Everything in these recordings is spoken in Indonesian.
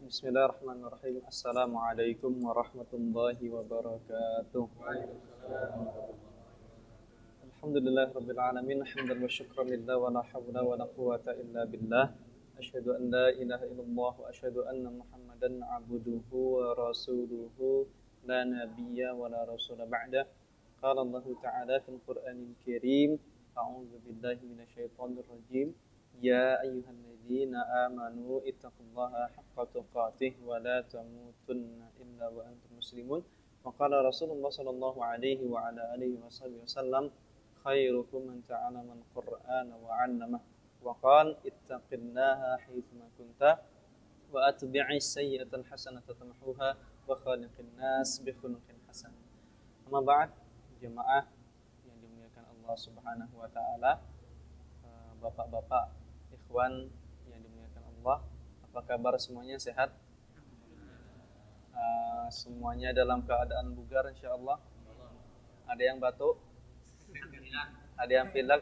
Bismillahirrahmanirrahim. Assalamualaikum warahmatullahi wabarakatuh. Alhamdulillah rabbil alamin. Hamdan wa syukran lillah wa la hawla wa la quwata illa billah. Asyhadu an la ilaha illallah wa asyhadu anna Muhammadan abduhu wa rasuluhu la nabiyya wa la rasula ba'da. Qala Allah Ta'ala fil Qur'anil Karim. A'udzu billahi minasyaitonir rajim. Ya ayyuhalladzina amanu ittaqullaha haqqa tuqatih wa la tamutunna illa wa antum muslimun. Wa qala Rasulullah sallallahu alaihi wa ala alihi wasallam khairukum man ta'allama al-Qur'ana wa 'allama wa qala ittaqillaha haitsu ma kunta wa atbi'is sayyi'ata al-hasanata tamhuha wa khaliqin nas bi khuluqin hasan. Amma ba'd, jemaah yang dimuliakan Allah Subhanahu wa taala, bapak-bapak, ikhwan yang dimuliakan Allah, apa kabar semuanya, sehat? Semuanya dalam keadaan bugar insyaallah. Ada yang batuk? Ada yang pilek?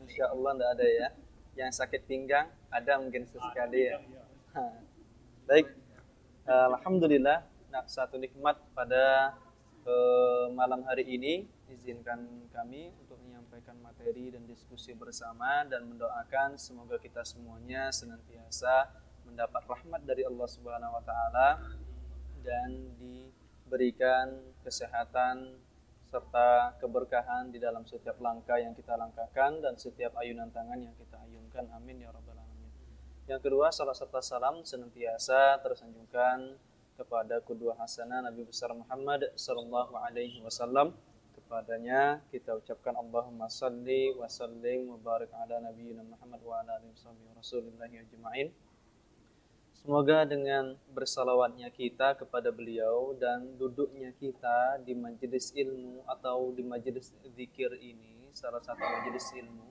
Insyaallah enggak ada ya. Yang sakit pinggang ada mungkin sesekali ya. Baik. Alhamdulillah, satu nikmat pada malam hari ini izinkan kami untuk menyampaikan materi dan diskusi bersama dan mendoakan semoga kita semuanya senantiasa mendapat rahmat dari Allah Subhanahu wa taala dan diberikan kesehatan serta keberkahan di dalam setiap langkah yang kita langkahkan dan setiap ayunan tangan yang kita ayunkan. Amin ya rabbal alamin. Yang kedua, salat serta salam senantiasa tersanjungkan kepada qudwah hasanah Nabi besar Muhammad sallallahu alaihi wasallam. Kepadanya kita ucapkan Allahumma salli wa sallim wa barik ala nabiyyina Muhammad wa ala alihi wa rasulillahi ajma'in. Semoga dengan bersalawatnya kita kepada beliau dan duduknya kita di majelis ilmu atau di majelis zikir ini, salah satu majelis ilmu,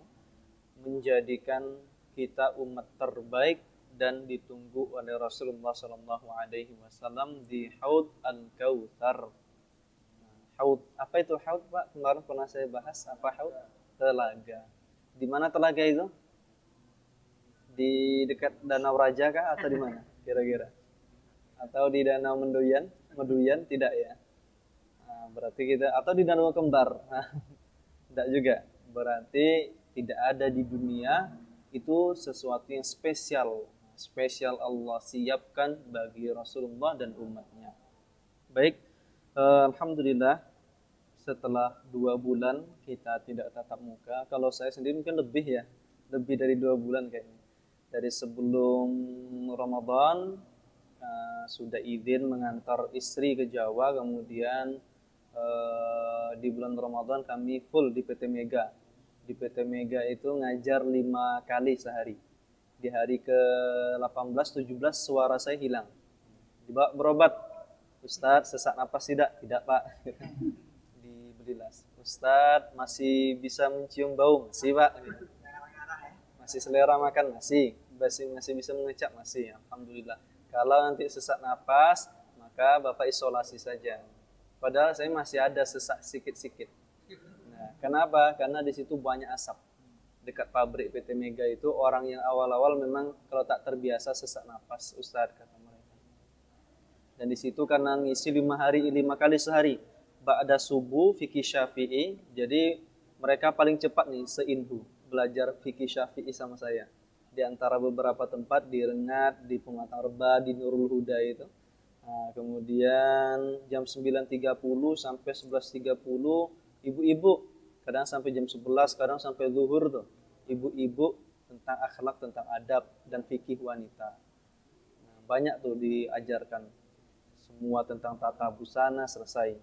menjadikan kita umat terbaik dan ditunggu oleh Rasulullah Sallallahu Alaihi Wasallam di Haud Al-Kautsar. Haud, apa itu haud, Pak? Kemarin pernah saya bahas apa haud? Telaga. Di mana telaga itu? Di dekat Danau Raja kah atau di mana kira-kira? Atau di Danau Meduyan? Meduyan tidak ya? Nah, berarti kita atau di Danau Kembar? Tidak juga. Berarti tidak ada di dunia itu sesuatu yang spesial Allah siapkan bagi Rasulullah dan umatnya. Baik, alhamdulillah setelah 2 bulan kita tidak tatap muka. Kalau saya sendiri mungkin lebih ya, lebih dari 2 bulan kayaknya. Dari sebelum Ramadan sudah izin mengantar istri ke Jawa, kemudian di bulan Ramadan kami full di PT Mega. Di PT Mega itu ngajar 5 kali sehari. Di hari ke-18, 17 suara saya hilang. Dibawa berobat. Ustadz, sesak napas tidak? Tidak, Pak. Diberilah. Ustadz, masih bisa mencium bau? Masih, Pak. Masih selera makan? Masih bisa mengecap? Masih, alhamdulillah. Kalau nanti sesak napas, maka Bapak isolasi saja. Padahal saya masih ada sesak sikit-sikit. Nah, kenapa? Karena di situ banyak asap. Dekat pabrik PT Mega itu orang yang awal-awal memang kalau tak terbiasa sesak napas, Ustadz, kata mereka. Dan di situ karena ngisi 5 kali sehari. Ba'da subuh fikih Syafi'i, jadi mereka paling cepat nih seinhu belajar fikih Syafi'i sama saya. Di antara beberapa tempat di Rengat, di Pematang Reba, di Nurul Huda itu. Nah, kemudian jam 9.30 sampai 11.30 ibu-ibu, kadang sampai jam 11, kadang sampai zuhur tuh. Ibu-ibu tentang akhlak, tentang adab dan fikih wanita. Nah, banyak tuh diajarkan. Semua tentang tata busana selesai.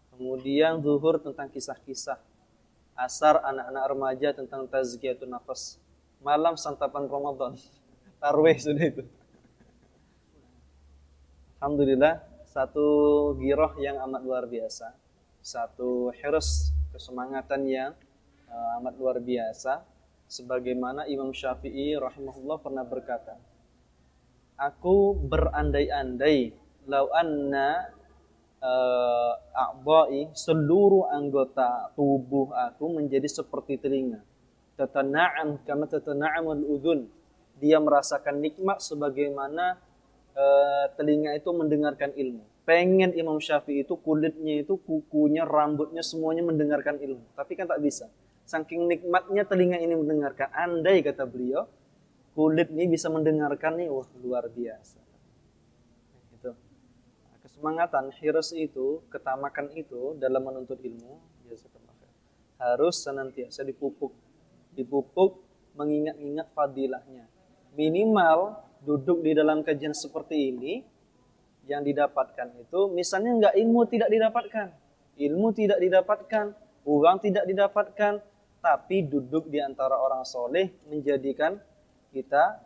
Kemudian zuhur tentang kisah-kisah. Asar anak-anak remaja tentang tazkiyatun nafas. Malam santapan Ramadan. Tarwih sudah itu. Alhamdulillah, satu giroh yang amat luar biasa. Satu hirs, kesemangatan yang amat luar biasa. Sebagaimana Imam Syafi'i rahimahullah pernah berkata, aku berandai-andai lau anna a'dha'i, seluruh anggota tubuh aku menjadi seperti telinga. Tatana'am kama tatana'amul udhun. Dia merasakan nikmat sebagaimana telinga itu mendengarkan ilmu. Pengen Imam Syafi'i itu kulitnya itu, kukunya, rambutnya semuanya mendengarkan ilmu. Tapi kan tak bisa. Saking nikmatnya telinga ini mendengarkan. Andai kata beliau, kulit ini bisa mendengarkan nih, wah luar biasa. Itu. Kesemangatan, hirs itu, ketamakan itu dalam menuntut ilmu, harus senantiasa dipupuk. Dipupuk mengingat-ingat fadilahnya. Minimal duduk di dalam kajian seperti ini, yang didapatkan itu, misalnya enggak ilmu tidak didapatkan. Ilmu tidak didapatkan, uang tidak didapatkan, tapi duduk di antara orang soleh menjadikan kita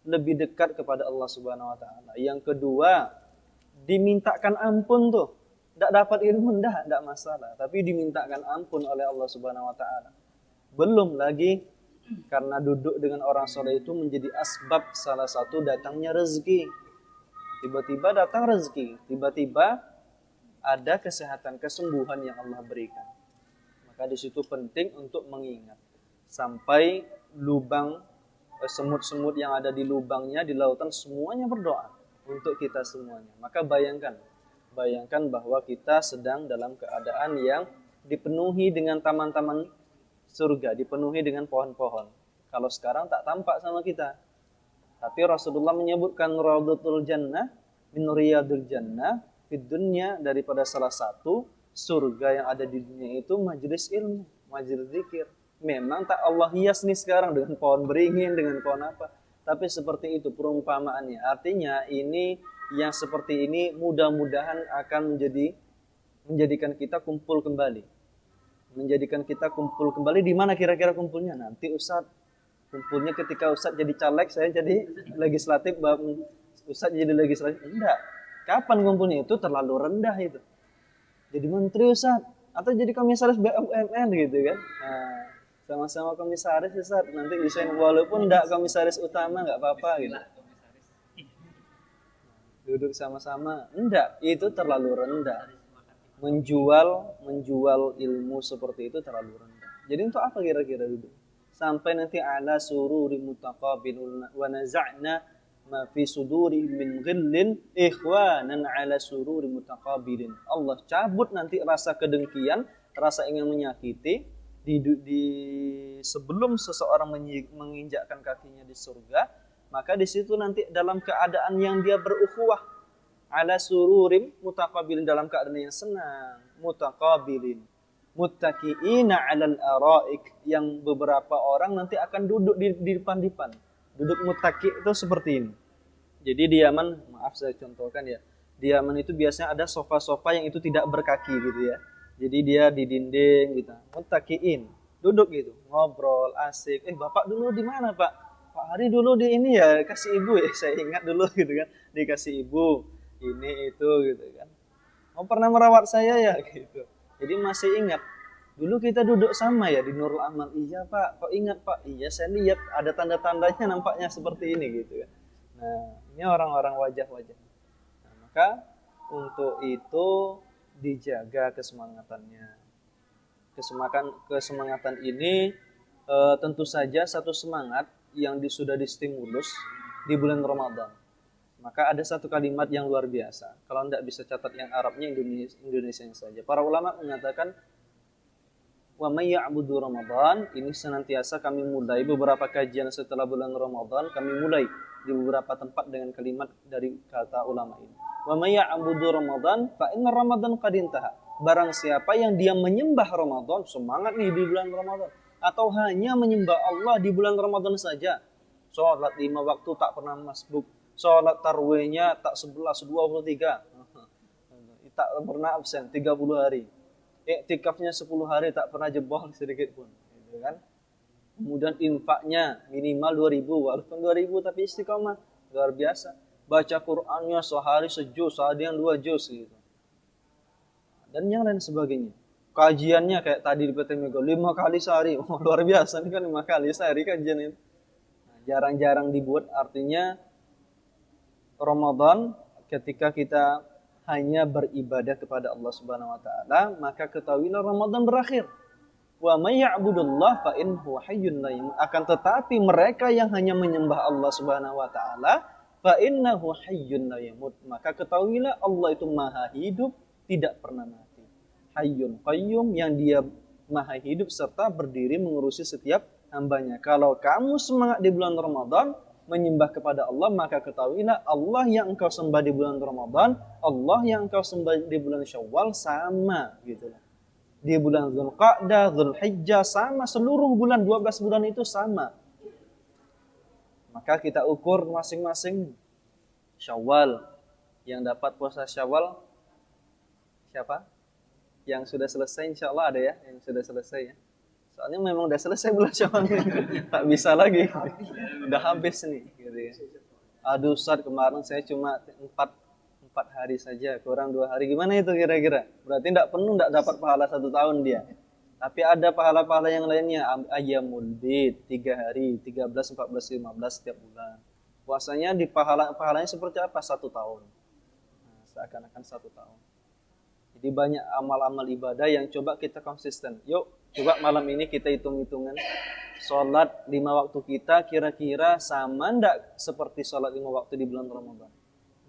lebih dekat kepada Allah Subhanahu wa taala. Yang kedua, dimintakan ampun tuh. Tidak dapat ilmu tidak masalah, tapi dimintakan ampun oleh Allah Subhanahu wa taala. Belum lagi karena duduk dengan orang soleh itu menjadi asbab salah satu datangnya rezeki. Tiba-tiba datang rezeki, tiba-tiba ada kesehatan, kesembuhan yang Allah berikan. Maka di situ penting untuk mengingat sampai lubang semut-semut yang ada di lubangnya di lautan semuanya berdoa untuk kita semuanya. Maka bayangkan bahwa kita sedang dalam keadaan yang dipenuhi dengan taman-taman surga, dipenuhi dengan pohon-pohon. Kalau sekarang tak tampak sama kita. Tapi Rasulullah menyebutkan Raudhatul Jannah min riyadil jannah fid dunya, daripada salah satu surga yang ada di dunia itu majelis ilmu, majelis zikir. Memang tak Allah hias nih sekarang dengan pohon beringin, dengan pohon apa. Tapi seperti itu perumpamaannya. Artinya ini yang seperti ini mudah-mudahan akan menjadikan kita kumpul kembali. Menjadikan kita kumpul kembali. Di mana kira-kira kumpulnya? Nanti Ustadz kumpulnya ketika Ustadz jadi caleg, saya jadi legislatif, Ustadz jadi legislatif. Enggak. Kapan kumpulnya? Itu terlalu rendah itu. Jadi menteri Ustadz, atau jadi komisaris BUMN gitu kan. Nah, sama-sama komisaris Ustadz, nanti bisa walaupun enggak komisaris utama enggak apa-apa gitu. Duduk sama-sama. Enggak, itu terlalu rendah. Menjual ilmu seperti itu terlalu rendah. Jadi untuk apa kira-kira duduk? Sampai nanti ala sururi mutaqabilun wa naza'na ma fi suduri min ghillin ikhwanan ala sururi mutaqabilin. Allah cabut nanti rasa kedengkian, rasa ingin menyakiti di sebelum seseorang menginjakkan kakinya di surga, maka di situ nanti dalam keadaan yang dia berukhuwah ala sururim mutaqabilin, dalam keadaan yang senang, mutaqabilin. Muttaqiina 'alal araik, yang beberapa orang nanti akan duduk di depan-depan. Duduk muttaqi itu seperti ini. Jadi di Yaman, maaf saya contohkan ya. Di Yaman itu biasanya ada sofa-sofa yang itu tidak berkaki gitu ya. Jadi dia di dinding gitu. Muttaqiin, duduk gitu, ngobrol asik. Bapak dulu di mana, Pak? Pak Hari dulu di ini ya, kasih ibu ya. Saya ingat dulu gitu kan, dikasih ibu. Ini itu gitu kan. Oh, pernah merawat saya ya gitu. Jadi masih ingat, dulu kita duduk sama ya di Nurul Amal. Iya Pak, kok ingat Pak? Iya saya lihat ada tanda-tandanya nampaknya seperti ini gitu kan. Nah ini orang-orang wajah-wajah. Nah, maka untuk itu dijaga kesemangatannya. Kesemangatan ini tentu saja satu semangat yang sudah distimulus di bulan Ramadan. Maka ada satu kalimat yang luar biasa. Kalau tidak bisa catat yang Arabnya, Indonesia saja. Para ulama mengatakan, wa may ya'budu Ramadan, ini senantiasa kami mulai beberapa kajian setelah bulan Ramadan, kami mulai di beberapa tempat dengan kalimat dari kata ulama ini. Wa may ya'budu Ramadan fa inna Ramadan qad intaha. Barang siapa yang dia menyembah Ramadan, semangat nih di bulan Ramadan, atau hanya menyembah Allah di bulan Ramadan saja. Salat 5 waktu tak pernah masbuk. Sholat tarwihnya tak 11, 23. Tak pernah absen 30 hari. Iktikafnya 10 hari tak pernah jebol sedikit pun. Gitu kan? Kemudian infaknya minimal 2000. Walaupun 2000 tapi istiqomah. Luar biasa. Baca Qur'annya sehari sejuz, sehari yang 2 juz gitu. Dan yang lain sebagainya. Kajiannya kayak tadi di PT Mega 5 kali sehari. Oh, luar biasa. Ini kan 5 kali sehari kajian itu. Nah, jarang-jarang dibuat, artinya Ramadan ketika kita hanya beribadah kepada Allah Subhanahu wa taala, maka ketahuilah Ramadan berakhir. Wa may ya'budullah fa innahu hayyun la yamut. Akan tetapi mereka yang hanya menyembah Allah Subhanahu wa taala, fa innahu hayyun la yamut. Maka ketahuilah Allah itu maha hidup, tidak pernah mati. Hayyun qayyum, yang dia maha hidup serta berdiri mengurusi setiap hambanya. Kalau kamu semangat di bulan Ramadan menyembah kepada Allah, maka ketahuilah Allah yang engkau sembah di bulan Ramadan, Allah yang engkau sembah di bulan Syawal sama gitu. Di bulan Dzulqa'dah, Dzulhijjah sama, seluruh bulan 12 bulan itu sama. Maka kita ukur masing-masing. Syawal, yang dapat puasa Syawal siapa? Yang sudah selesai, insya Allah ada ya, yang sudah selesai ya. Soalnya memang udah selesai bulan Syawal, tak bisa lagi, udah habis nih. Gitu ya. Aduh Ustaz, kemarin saya cuma 4 hari saja, kurang 2 hari. Gimana itu kira-kira? Berarti tidak penuh, tidak dapat pahala 1 tahun dia. Tapi ada pahala-pahala yang lainnya. Ayyamul bid, 3 hari, 13, 14, 15 setiap bulan. Puasanya di pahalanya seperti apa? 1 tahun. Nah, seakan-akan 1 tahun. Jadi banyak amal-amal ibadah yang coba kita konsisten. Yuk, coba malam ini kita hitung-hitungan. Sholat 5 waktu kita kira-kira sama enggak seperti sholat 5 waktu di bulan Ramadan?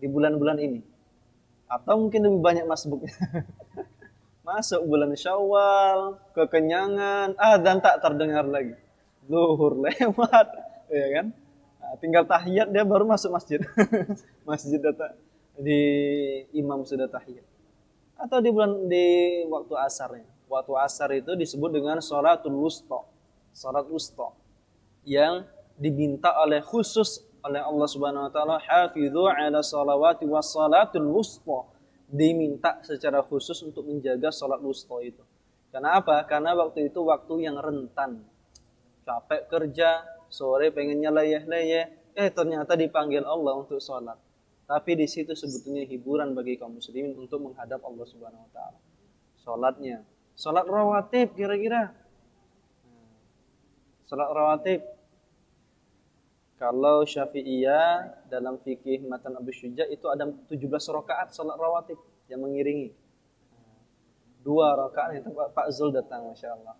Di bulan-bulan ini. Atau mungkin lebih banyak masbuknya. Masuk bulan Syawal, kekenyangan, dan tak terdengar lagi. Zuhur lewat, ya kan? Nah, tinggal tahiyat dia baru masuk masjid. Masjid datang di imam sudah tahiyat. Atau di waktu asarnya. Waktu asar itu disebut dengan sholatul wusta. Sholat wusta yang diminta khusus oleh Allah Subhanahu wa taala, hafidzu 'ala shalawati was shalatul wusta. Diminta secara khusus untuk menjaga sholat wusta itu. Karena apa? Karena waktu itu waktu yang rentan. Capek kerja, sore pengennya leyeh-leyeh, ternyata dipanggil Allah untuk sholat. Tapi di situ sebetulnya hiburan bagi kaum muslimin untuk menghadap Allah Subhanahu wa taala. Sholatnya, sholat rawatib kira-kira. Sholat rawatib. Kalau Syafi'iyah dalam fikih Matan Abu Syuja itu ada 17 rakaat sholat rawatib yang mengiringi. 2 rakaat itu Pak Zul datang, Masya Allah.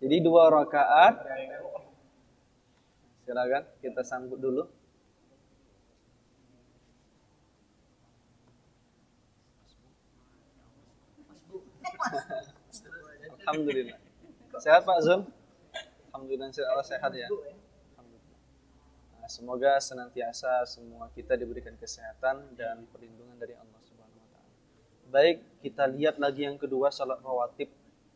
Jadi 2 rakaat. Silakan kita sambut dulu. Alhamdulillah. Sehat Pak Zul? Alhamdulillah sehat ya. Alhamdulillah. Nah, semoga senantiasa semua kita diberikan kesehatan dan perlindungan dari Allah Subhanahu wa taala. Baik, kita lihat lagi yang kedua, salat rawatib.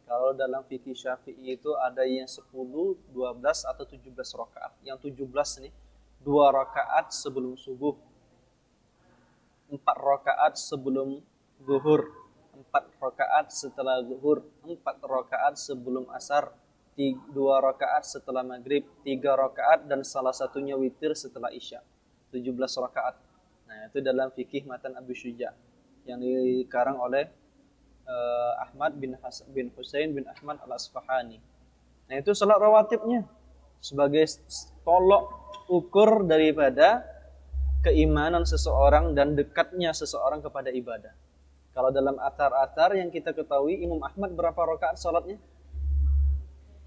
Kalau dalam fikih Syafi'i itu ada yang 10, 12 atau 17 rakaat. Yang 17 nih, 2 rakaat sebelum subuh, 4 rakaat sebelum zuhur, 4 rakaat setelah zuhur, 4 rakaat sebelum asar, 2 rakaat setelah maghrib, 3 rakaat dan salah satunya witir setelah isya. 17 rakaat. Nah, itu dalam fikih Matan Abu Syuja yang dikarang oleh Ahmad bin Husain bin Ahmad al-Asfahani. Nah, itu salat rawatibnya sebagai tolok ukur daripada keimanan seseorang dan dekatnya seseorang kepada ibadah. Kalau dalam athar-athar yang kita ketahui, Imam Ahmad berapa rakaat salatnya?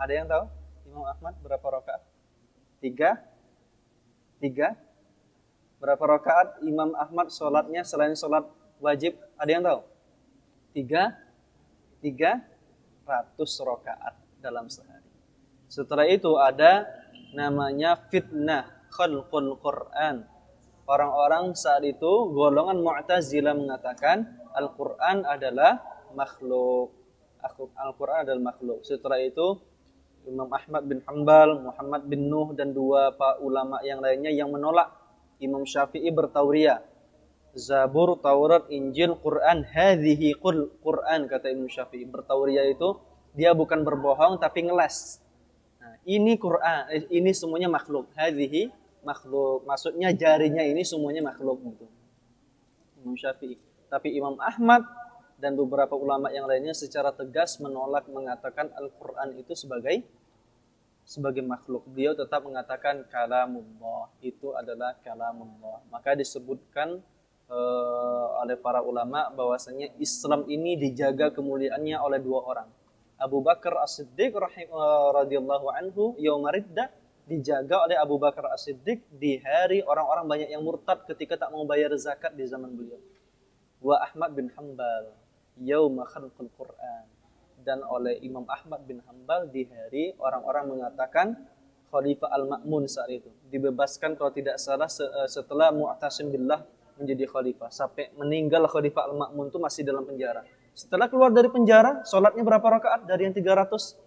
Ada yang tahu? Imam Ahmad berapa rakaat? 3? Berapa rakaat Imam Ahmad salatnya selain salat wajib? Ada yang tahu? 300 rakaat dalam sehari. Setelah itu ada namanya fitnah khalqul Quran. Orang-orang saat itu golongan Mu'tazilah mengatakan Al-Quran adalah makhluk. Al-Quran adalah makhluk. Setelah itu Imam Ahmad bin Hanbal, Muhammad bin Nuh dan 2 ulama yang lainnya yang menolak. Imam Syafi'i bertauriyah. Zabur, Taurat, Injil, Quran, hadhihi Quran, kata Imam Syafi'i. Bertauriyah itu dia bukan berbohong tapi ngeles. Nah, ini Quran, ini semuanya makhluk. Hadhihi makhluk. Maksudnya jarinya ini semuanya makhluk gitu. Imam Syafi'i. Tapi Imam Ahmad dan beberapa ulama yang lainnya secara tegas menolak, mengatakan Al-Quran itu sebagai makhluk. Beliau tetap mengatakan kalamullah, itu adalah kalamullah. Maka disebutkan oleh para ulama bahwasanya Islam ini dijaga kemuliaannya oleh 2 orang. Abu Bakar As-Siddiq radhiyallahu anhu yauma riddah dijaga oleh Abu Bakar As-Siddiq di hari orang-orang banyak yang murtad ketika tak mau bayar zakat di zaman beliau. Wa Ahmad bin Hanbal yauma khalqul Quran, dan oleh Imam Ahmad bin Hanbal di hari orang-orang mengatakan Khalifah Al-Ma'mun saat itu dibebaskan kalau tidak salah setelah Mu'tasim billah menjadi khalifah. Sampai meninggal Khalifah Al-Ma'mun itu masih dalam penjara. Setelah keluar dari penjara, sholatnya berapa rakaat dari yang 300?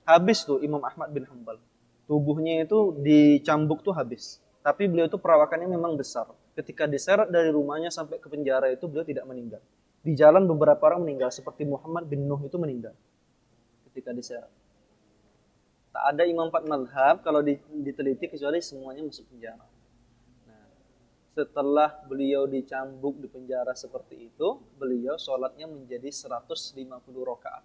Habis tuh Imam Ahmad bin Hanbal. Tubuhnya itu dicambuk tuh habis. Tapi beliau itu perawakannya memang besar. Ketika diseret dari rumahnya sampai ke penjara itu beliau tidak meninggal. Di jalan beberapa orang meninggal, seperti Muhammad bin Nuh itu meninggal ketika diseret. Tak ada imam 4 mazhab kalau diteliti kecuali semuanya masuk penjara. Nah, setelah beliau dicambuk di penjara seperti itu, beliau sholatnya menjadi 150 rakaat.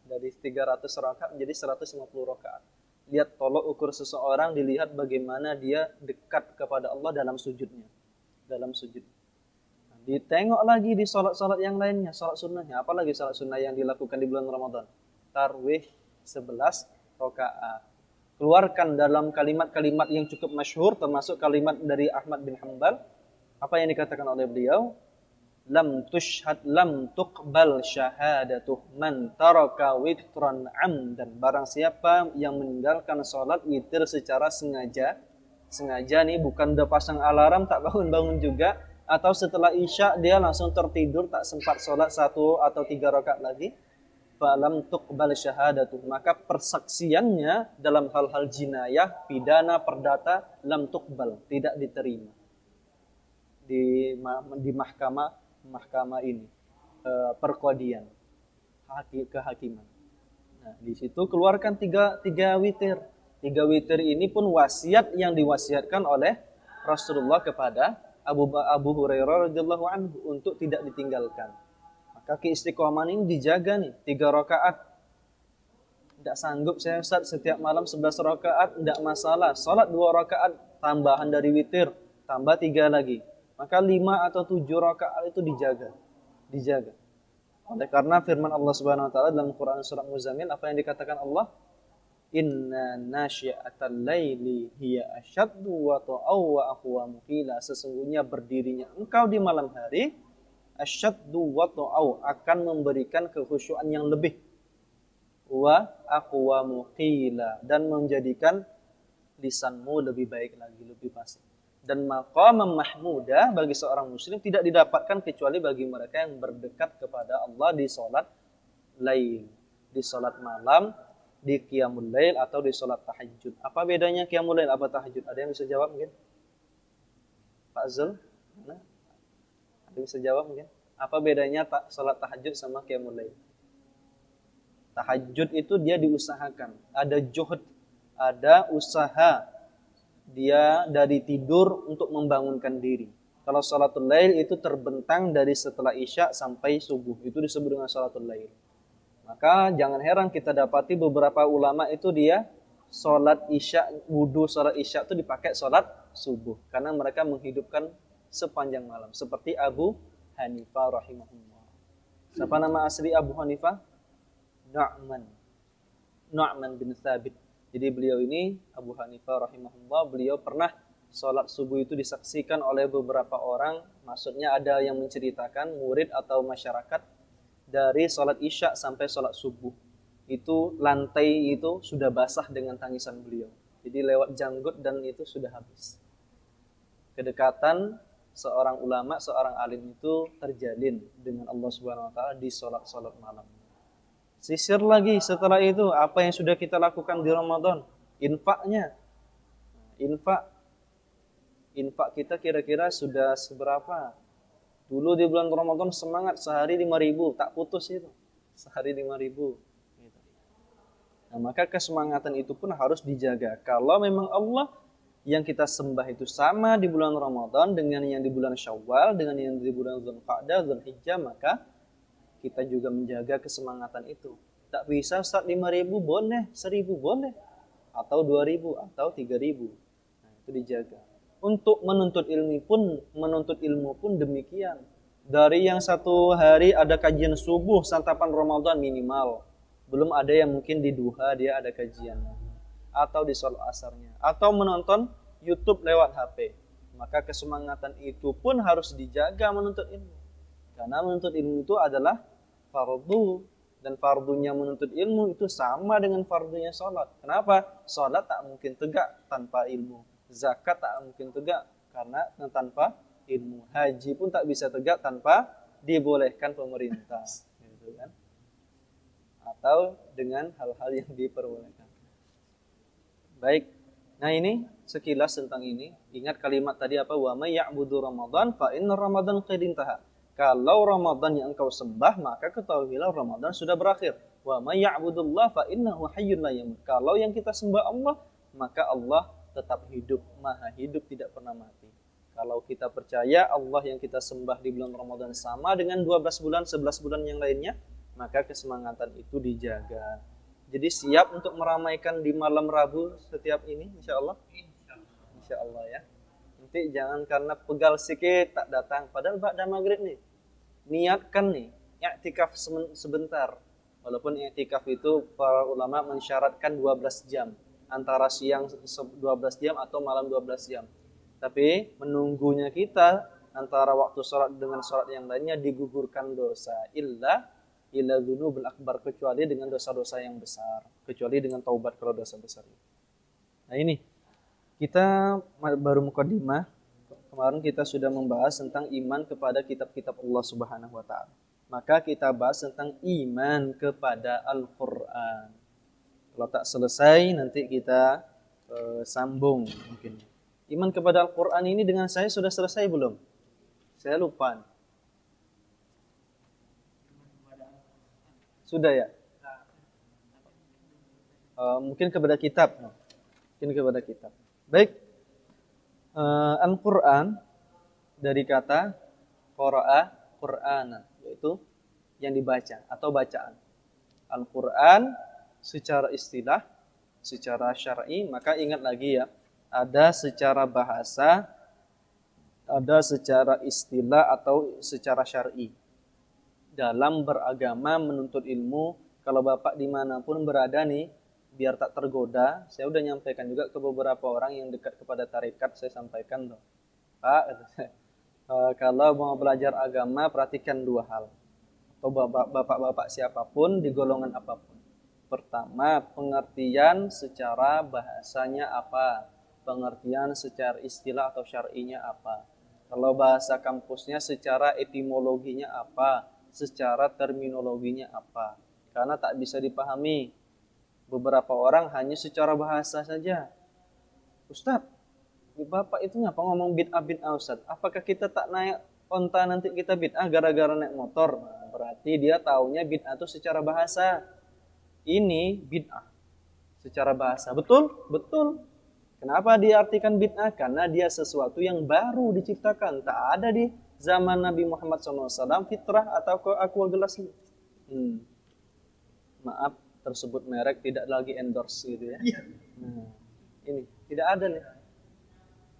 Dari 300 rakaat menjadi 150 rakaat. Lihat tolok ukur seseorang, dilihat bagaimana dia dekat kepada Allah dalam sujudnya. Dalam sujud. Nah, ditengok lagi di sholat-sholat yang lainnya, sholat sunnahnya. Apalagi sholat sunnah yang dilakukan di bulan Ramadan. Tarwih 11 rakaat. Keluarkan dalam kalimat-kalimat yang cukup masyhur, termasuk kalimat dari Ahmad bin Hanbal. Apa yang dikatakan oleh beliau? Lam tuqbal syahadatuh man taraka witran amdan. Barang siapa yang meninggalkan sholat witir secara sengaja nih, bukan udah pasang alarm tak bangun-bangun juga, atau setelah isya dia langsung tertidur tak sempat sholat 1 atau 3 rakaat lagi, falam tuqbal syahadatuh, maka persaksiannya dalam hal-hal jinayah, pidana, perdata lam tuqbal, tidak diterima di mahkamah ini, perkodian, kehakiman. Nah, di situ keluarkan tiga witir. 3 witir ini pun wasiat yang diwasiatkan oleh Rasulullah kepada Abu Hurairah radhiyallahu anhu untuk tidak ditinggalkan. Maka keistiqomahan ini dijaga nih, 3 rakaat. Tidak sanggup saya Ustaz setiap malam 11 rakaat, tidak masalah. Salat 2 rakaat tambahan dari witir, tambah 3 lagi. Maka 5 atau 7 rakaat itu dijaga. Oleh karena firman Allah Subhanahu wa taala dalam Quran surah Muzammil, apa yang dikatakan Allah? Inna nasyi'atal laili hiya asyaddu wa ta'aw wa aqwamu qila. Sesungguhnya berdirinya engkau di malam hari asyaddu wa ta'aw, akan memberikan kekhusyuan yang lebih, wa aqwamu qila, dan menjadikan lisanmu lebih baik lagi, lebih fasih. Dan maqamam mahmudah bagi seorang muslim tidak didapatkan kecuali bagi mereka yang berdekat kepada Allah di sholat lail, di sholat malam, di qiyamul lail atau di sholat tahajud. Apa bedanya qiyamul lail apa tahajud? Ada yang bisa jawab mungkin? Pak Zul? Mana? Ada yang bisa jawab mungkin? Apa bedanya sholat tahajud sama qiyamul lail? Tahajud itu dia diusahakan, ada juhud, ada usaha dia dari tidur untuk membangunkan diri. Kalau sholatul lail itu terbentang dari setelah isya sampai subuh, itu disebut dengan sholatul lail. Maka jangan heran kita dapati beberapa ulama itu dia sholat isya, wudu sholat isya itu dipakai sholat subuh, karena mereka menghidupkan sepanjang malam. Seperti Abu Hanifah rahimahullah. Siapa nama asli Abu Hanifah? Nu'man bin Thabit. Jadi beliau ini, Abu Hanifah rahimahullah, beliau pernah sholat subuh itu disaksikan oleh beberapa orang. Maksudnya ada yang menceritakan, murid atau masyarakat, dari sholat isya sampai sholat subuh. Itu lantai itu sudah basah dengan tangisan beliau. Jadi lewat janggut dan itu sudah habis. Kedekatan seorang ulama, seorang alim itu terjalin dengan Allah Subhanahu wa taala di sholat-sholat malam. Sisir lagi setelah itu apa yang sudah kita lakukan di Ramadan, infaknya. Infak kita kira-kira sudah seberapa? Dulu di bulan Ramadan semangat sehari 5.000, tak putus itu. Sehari 5.000 gitu. Nah, maka kesemangatan itu pun harus dijaga. Kalau memang Allah yang kita sembah itu sama di bulan Ramadan dengan yang di bulan Syawal, dengan yang di bulan Dzulqa'dah, Dzulhijjah, maka kita juga menjaga kesemangatan itu. Tak bisa Ustaz 5.000 boleh, 1.000 boleh, atau 2.000 atau 3.000. Nah, itu dijaga. Untuk menuntut ilmu pun demikian. Dari yang satu hari ada kajian subuh, santapan Ramadan minimal. Belum ada yang mungkin di duha dia ada kajian. atau di sholat asarnya, atau menonton YouTube lewat HP. Maka kesemangatan itu pun harus dijaga menuntut ilmu. Karena menuntut ilmu itu adalah fardu, dan fardunya menuntut ilmu itu sama dengan fardunya sholat. Kenapa? Sholat tak mungkin tegak tanpa ilmu. Zakat tak mungkin tegak karena tanpa ilmu. Haji pun tak bisa tegak tanpa dibolehkan pemerintah, gitu kan? Atau dengan hal-hal yang diperbolehkan. Baik. Nah, ini sekilas tentang ini. Ingat kalimat tadi apa? Wa may ya'budu Ramadan fa inna Ramadan qad intaha. Kalau Ramadan yang engkau sembah, maka ketahuilah Ramadan sudah berakhir. Wa may ya'budullah fa innahu hayyun la yamut. Kalau yang kita sembah Allah, maka Allah tetap hidup, maha hidup, tidak pernah mati. Kalau kita percaya Allah yang kita sembah di bulan Ramadan sama dengan 12 bulan, 11 bulan yang lainnya, maka kesemangatan itu dijaga. Jadi siap untuk meramaikan di malam Rabu setiap ini, insya Allah. Insya Allah ya. Nanti jangan karena pegal sikit tak datang. Padahal ba'da maghrib nih. Niatkan nih, i'tikaf sebentar. Walaupun i'tikaf itu para ulama mensyaratkan 12 jam. Antara siang 12 jam atau malam 12 jam. Tapi menunggunya kita antara waktu sholat dengan sholat yang lainnya digugurkan dosa. Illa dzunubul akbar, kecuali dengan dosa-dosa yang besar, kecuali dengan taubat kalau dosa besar. Nah, ini kita baru mukaddimah. Kemarin kita sudah membahas tentang iman kepada kitab-kitab Allah Subhanahu wa taala. Maka kita bahas tentang iman kepada Al-Qur'an. Kalau tak selesai nanti kita sambung mungkin. Iman kepada Al-Qur'an ini dengan saya sudah selesai belum? Saya lupa. Sudah ya? Mungkin kepada kitab. Mungkin kepada kitab. Baik. Al-Quran dari kata qara'a Qur'ana, yaitu yang dibaca atau bacaan. Al-Quran secara istilah, secara syar'i, maka ingat lagi ya, ada secara bahasa, ada secara istilah atau secara syar'i. Dalam beragama menuntut ilmu, kalau Bapak dimanapun berada nih, biar tak tergoda, saya udah nyampaikan juga ke beberapa orang yang dekat kepada tarekat, saya sampaikan loh, Pak, kalau mau belajar agama perhatikan dua hal, atau bapak-bapak siapapun di golongan apapun. Pertama, pengertian secara bahasanya apa, pengertian secara istilah atau syar'inya apa. Kalau bahasa kampusnya secara etimologinya apa, secara terminologinya apa. Karena tak bisa dipahami. Beberapa orang hanya secara bahasa saja. Ustaz, Bapak itu ngapa ngomong bid'ah Ustaz? Apakah kita tak naik onta nanti kita bid'ah gara-gara naik motor? Nah, berarti dia taunya bid'ah itu secara bahasa. Ini bid'ah secara bahasa. Betul? Betul. Kenapa diartikan bid'ah? Karena dia sesuatu yang baru diciptakan. Tak ada di zaman Nabi Muhammad SAW, fitrah atau aqua gelas ini. Maaf, tersebut merek tidak lagi endorse gitu ya. Nah, ini tidak ada nih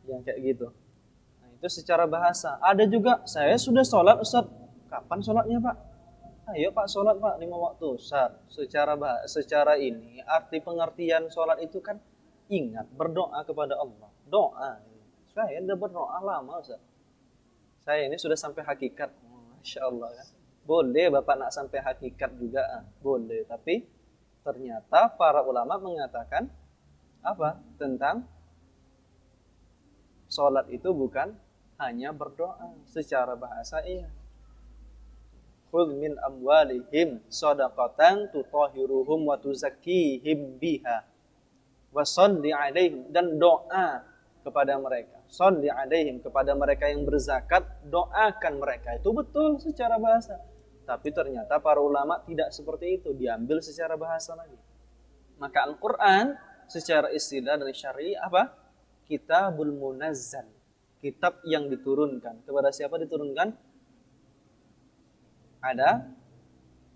yang kayak gitu. Nah, itu secara bahasa. Ada juga, saya sudah sholat Ustaz. Kapan sholatnya Pak? Ayo Pak sholat Pak, 5 waktu Ustaz. Secara ini, arti pengertian sholat itu kan ingat, berdoa kepada Allah. Doa. Saya udah berdoa lama Ustaz. Saya ini sudah sampai hakikat. Masya Allah kan. Boleh Bapak nak sampai hakikat juga. Boleh. Tapi ternyata para ulama mengatakan apa? Tentang sholat itu bukan hanya berdoa. Secara bahasa iya. Khudh min amwalihim shadaqatan tutahhiruhum wa tuzakkihim biha. Wa sholli alaihim, dan doa kepada mereka. Sholli alaihim, kepada mereka yang berzakat, doakan mereka. Itu betul secara bahasa. Tapi ternyata para ulama tidak seperti itu, diambil secara bahasa lagi. Maka Al-Quran secara istilah dan syar'i apa? Kitabul munazzal, kitab yang diturunkan. Kepada siapa diturunkan? Ada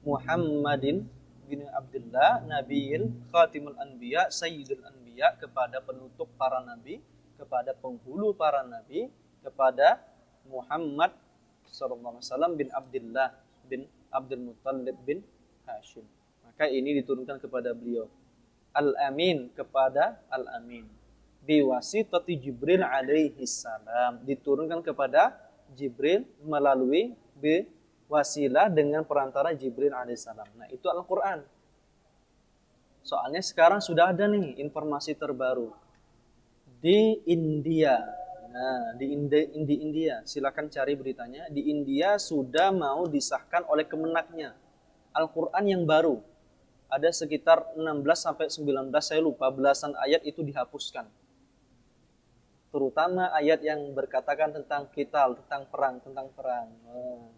Muhammadin bin Abdullah, Nabiyil Khatimul Anbiya, Sayyidul Anbiya, kepada penutup para nabi, kepada penghulu para nabi, kepada Muhammad sallallahu alaihi wasallam bin Abdullah bin Abdul Muttalib bin Hashim. Maka ini diturunkan kepada beliau. Al-Amin kepada Al-Amin. Biwasitati Jibril alaihi salam. Diturunkan kepada Jibril melalui wasilah dengan perantara Jibril alaihi salam. Nah, itu Al-Qur'an. Soalnya sekarang sudah ada nih informasi terbaru di India. Nah, di India, silakan cari beritanya. Di India sudah mau disahkan oleh Kemenaknya Al-Qur'an yang baru. Ada sekitar 16 sampai 19, saya lupa, belasan ayat itu dihapuskan. Terutama ayat yang berkatakan tentang qital, tentang perang. Nah,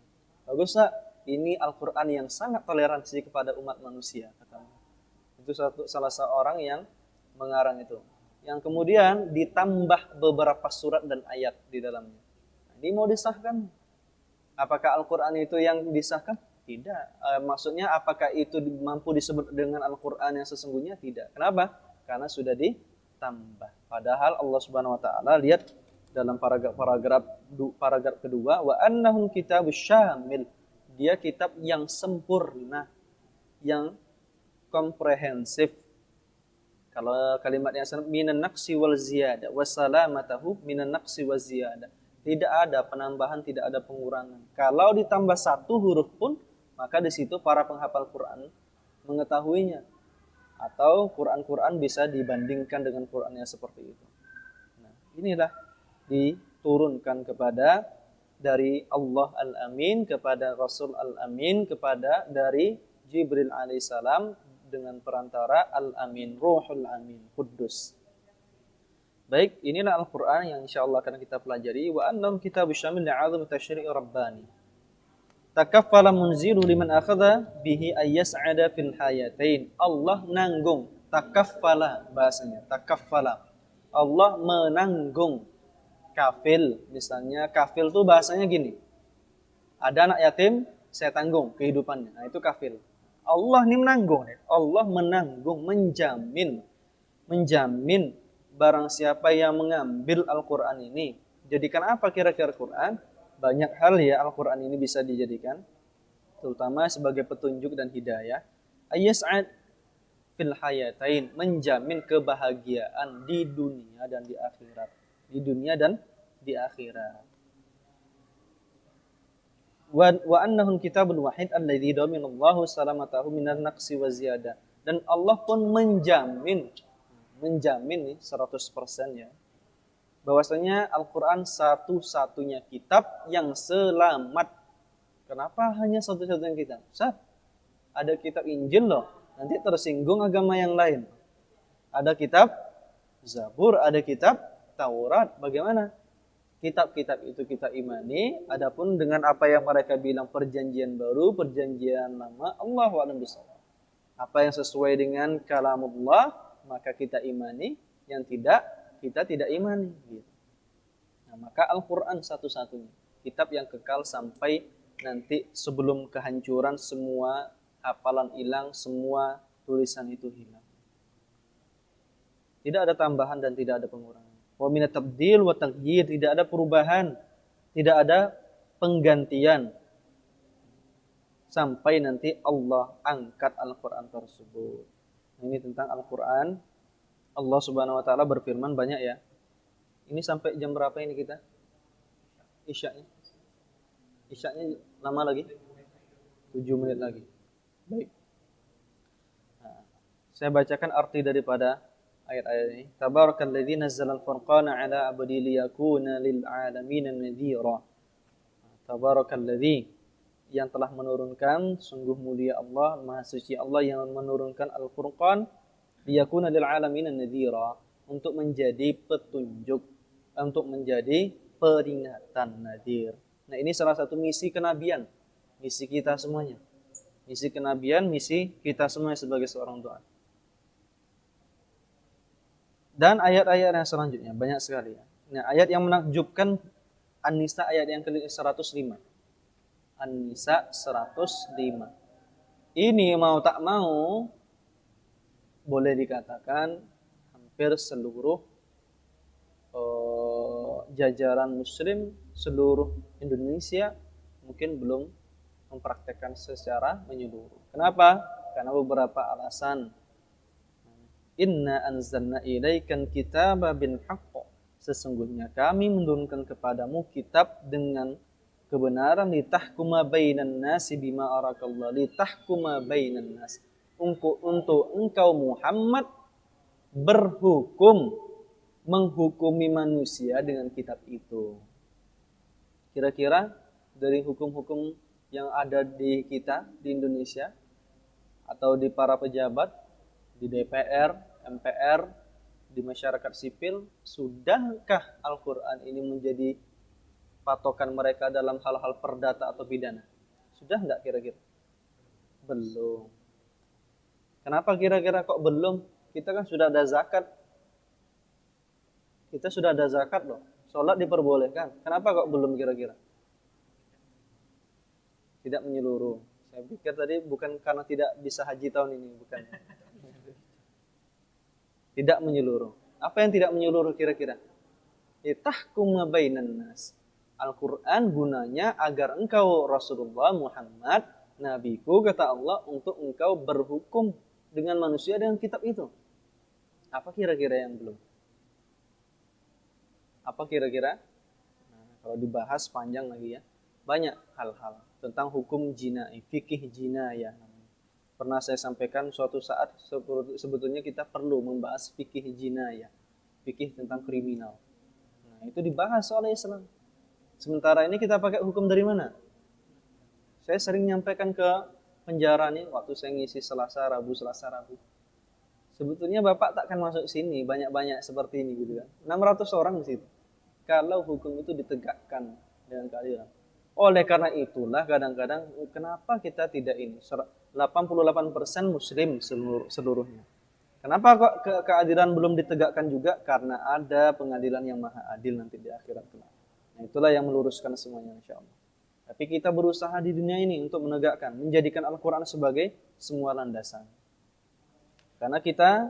bagus tak? Ini Al-Qur'an yang sangat toleransi kepada umat manusia, katanya. Itu salah seorang yang mengarang itu. Yang kemudian ditambah beberapa surat dan ayat di dalamnya. Ini mau disahkan. Apakah Al-Quran itu yang disahkan? Tidak. Maksudnya apakah itu mampu disebut dengan Al-Quran yang sesungguhnya? Tidak. Kenapa? Karena sudah ditambah. Padahal Allah Subhanahu Wa Taala lihat dalam paragraf kedua, wa annahum kitabus syamil. Dia kitab yang sempurna, yang komprehensif. Kalau kalimatnya minan naqsi wal ziyada wassalamatahu minan naqsi wal ziyada. Tidak ada penambahan, tidak ada pengurangan. Kalau ditambah satu huruf pun, maka di situ para penghafal Quran mengetahuinya. Atau Quran bisa dibandingkan dengan Quran yang seperti itu. Nah, inilah diturunkan kepada dari Allah Al-Amin kepada Rasul Al-Amin kepada dari Jibril alaihissalam dengan perantara Al-Amin, Ruhul Amin, Quddus. Baik, inilah Al-Quran yang insyaAllah akan kita pelajari. Wa annam kitabus syamil li'azim tasyri'i rabbani. Takaffala munzilu liman akhadha bihi ayyas'ada fil hayatain. Allah nanggung. Takaffala bahasanya. Takaffala. Allah menanggung. Kafil, misalnya kafil itu bahasanya gini. Ada anak yatim, saya tanggung kehidupannya. Nah, itu kafil. Allah ini menanggung. Allah menanggung, menjamin barang siapa yang mengambil Al-Quran ini. Jadikan apa kira-kira Quran? Banyak hal ya Al-Quran ini bisa dijadikan. Terutama sebagai petunjuk dan hidayah. Ayyas'ad fil hayatain. Menjamin kebahagiaan di dunia dan di akhirat. Di dunia dan di akhirat. Wa annahum kitabul wahid alladzi daminallahu salamatahu minan naqsi wa ziyadah. Dan Allah pun menjamin nih 100% ya, bahwasanya Al-Qur'an satu-satunya kitab yang selamat. Kenapa hanya satu-satunya kitab? Ada kitab Injil loh, nanti tersinggung agama yang lain. Ada kitab Zabur, ada kitab Taurat. Bagaimana? Kitab-kitab itu kita imani, adapun dengan apa yang mereka bilang perjanjian baru, perjanjian lama, Allahu a'lam bishawab. Apa yang sesuai dengan kalamullah, maka kita imani, yang tidak, kita tidak imani. Gitu. Nah, maka Al-Quran satu-satunya, kitab yang kekal sampai nanti sebelum kehancuran semua hafalan hilang, semua tulisan itu hilang. Tidak ada tambahan dan tidak ada pengurangan. Wa minat tabdil wa taghyir, tidak ada perubahan, tidak ada penggantian sampai nanti Allah angkat Al-Qur'an tersebut. Ini tentang Al-Qur'an. Allah Subhanahu wa taala berfirman banyak ya. Ini sampai jam berapa ini kita? Isya'nya. Isya'nya lama lagi? 7 menit lagi. Baik. Nah, saya bacakan arti daripada ayat-ayat ini. Tabarakalladzi nazzala al-furqana 'ala 'abdihi liyakuna lil 'alamin nadhira. Tabarakalladzi, yang telah menurunkan, sungguh mulia Allah, maha suci Allah yang menurunkan Al-Furqan liyakuna lil 'alamin nadhira, untuk menjadi petunjuk, untuk menjadi peringatan, nadhir. Nah, ini salah satu misi kenabian, misi kita semuanya. Misi kenabian, misi kita semua sebagai seorang doa. Dan ayat-ayat yang selanjutnya banyak sekali ya. Nah, ayat yang menakjubkan, An-Nisa ayat yang ke-105. An-Nisa 105. Ini mau tak mau boleh dikatakan hampir seluruh jajaran muslim seluruh Indonesia mungkin belum mempraktekkan secara menyeluruh. Kenapa? Karena beberapa alasan. Inna anzalna ilaikan kitaba bil haqq. Sesungguhnya kami menurunkan kepadamu kitab dengan kebenaran, litahkuma bainan nasi bima arakallah, litahkuma bainan nas, untuk engkau Muhammad berhukum, menghukumi manusia dengan kitab itu. Kira-kira dari hukum-hukum yang ada di kita di Indonesia atau di para pejabat, di DPR, MPR, di masyarakat sipil, sudahkah Al-Quran ini menjadi patokan mereka dalam hal-hal perdata atau pidana? Sudah enggak kira-kira? Belum. Kenapa kira-kira kok belum? Kita kan sudah ada zakat. Kita sudah ada zakat loh. Sholat diperbolehkan. Kenapa kok belum kira-kira? Tidak menyeluruh. Saya pikir tadi bukan karena tidak bisa haji tahun ini, bukan. Tidak menyeluruh. Apa yang tidak menyeluruh kira-kira? Litahkum bainan nas. Al-Quran gunanya agar engkau Rasulullah Muhammad, Nabiku, kata Allah, untuk engkau berhukum dengan manusia dengan kitab itu. Apa kira-kira yang belum? Apa kira-kira? Nah, kalau dibahas panjang lagi ya. Banyak hal-hal tentang hukum jinai, fikih jinayah. Pernah saya sampaikan suatu saat sebetulnya kita perlu membahas fikih jinayah, fikih tentang kriminal. Nah, itu dibahas oleh Islam. Sementara ini kita pakai hukum dari mana? Saya sering nyampaikan ke penjara nih waktu saya ngisi Selasa Rabu. Sebetulnya Bapak takkan masuk sini banyak-banyak seperti ini gitu kan. 600 orang di situ. Kalau hukum itu ditegakkan dengan keadilan. Oleh karena itulah kadang-kadang kenapa kita tidak ini 88% muslim seluruhnya. Kenapa kok keadilan belum ditegakkan juga? Karena ada pengadilan yang maha adil nanti di akhirat kelak. Nah, itulah yang meluruskan semuanya insyaallah. Tapi kita berusaha di dunia ini untuk menegakkan, menjadikan Al-Quran sebagai semua landasan. Karena kita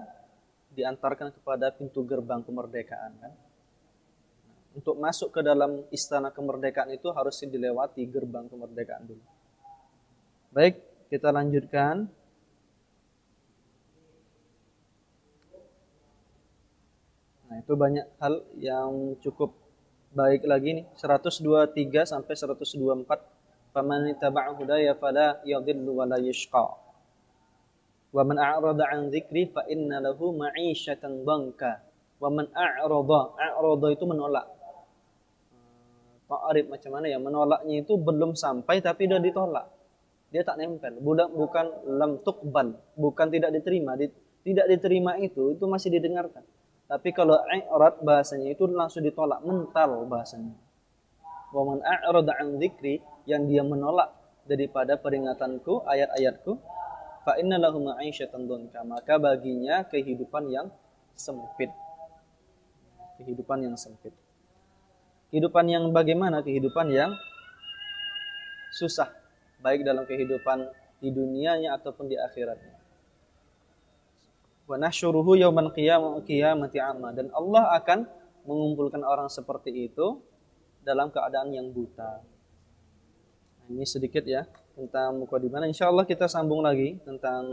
diantarkan kepada pintu gerbang kemerdekaan kan. Untuk masuk ke dalam istana kemerdekaan itu harus dilewati gerbang kemerdekaan dulu. Baik, kita lanjutkan. Nah, itu banyak hal yang cukup baik lagi nih. 123 sampai 124. Faman ittaba'a hudaya fala yadhillu wa la yashqa. Wa man a'rada 'an dzikri fa inna lahu ma'isyatan dhanka. Wa man a'rada itu menolak. Ta'rif macam mana ya? Menolaknya itu belum sampai tapi sudah ditolak. Dia tak nempel. Bukan lam tuqbal, bukan tidak diterima. Tidak diterima itu masih didengarkan. Tapi kalau i'rad bahasanya itu langsung ditolak, mental bahasanya. Wa man a'rada 'an dzikri, yang dia menolak daripada peringatanku, ayat-ayatku, fa inna lahu ma'isyatan dhanka, maka baginya kehidupan yang sempit. Kehidupan yang sempit. Kehidupan yang bagaimana? Kehidupan yang susah, baik dalam kehidupan di dunianya ataupun di akhiratnya. Wa nahsyuruhu yaumal qiyamati a'ma, dan Allah akan mengumpulkan orang seperti itu dalam keadaan yang buta. Nah, ini sedikit ya tentang mukadimah. Insyaallah kita sambung lagi tentang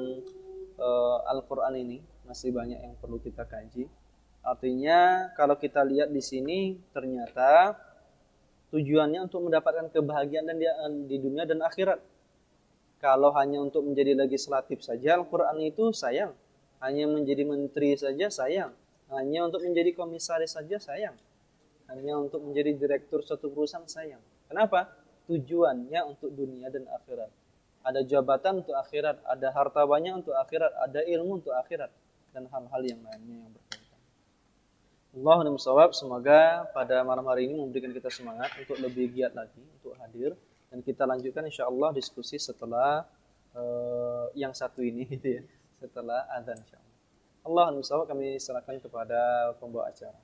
Al-Qur'an ini, masih banyak yang perlu kita kaji. Artinya kalau kita lihat di sini ternyata tujuannya untuk mendapatkan kebahagiaan dan di dunia dan akhirat. Kalau hanya untuk menjadi legislatif saja, Al-Qur'an itu sayang. Hanya menjadi menteri saja sayang. Hanya untuk menjadi komisaris saja sayang. Hanya untuk menjadi direktur suatu perusahaan sayang. Kenapa? Tujuannya untuk dunia dan akhirat. Ada jabatan untuk akhirat, ada harta banyak untuk akhirat, ada ilmu untuk akhirat, dan hal-hal yang lainnya yang berkaitan. Allahumma shawab. Semoga pada malam hari ini memberikan kita semangat untuk lebih giat lagi untuk hadir, dan kita lanjutkan insyaallah diskusi setelah yang satu ini gitu ya. Setelah azan insyaallah. Allahumma shawab, kami serahkan kepada pembawa acara.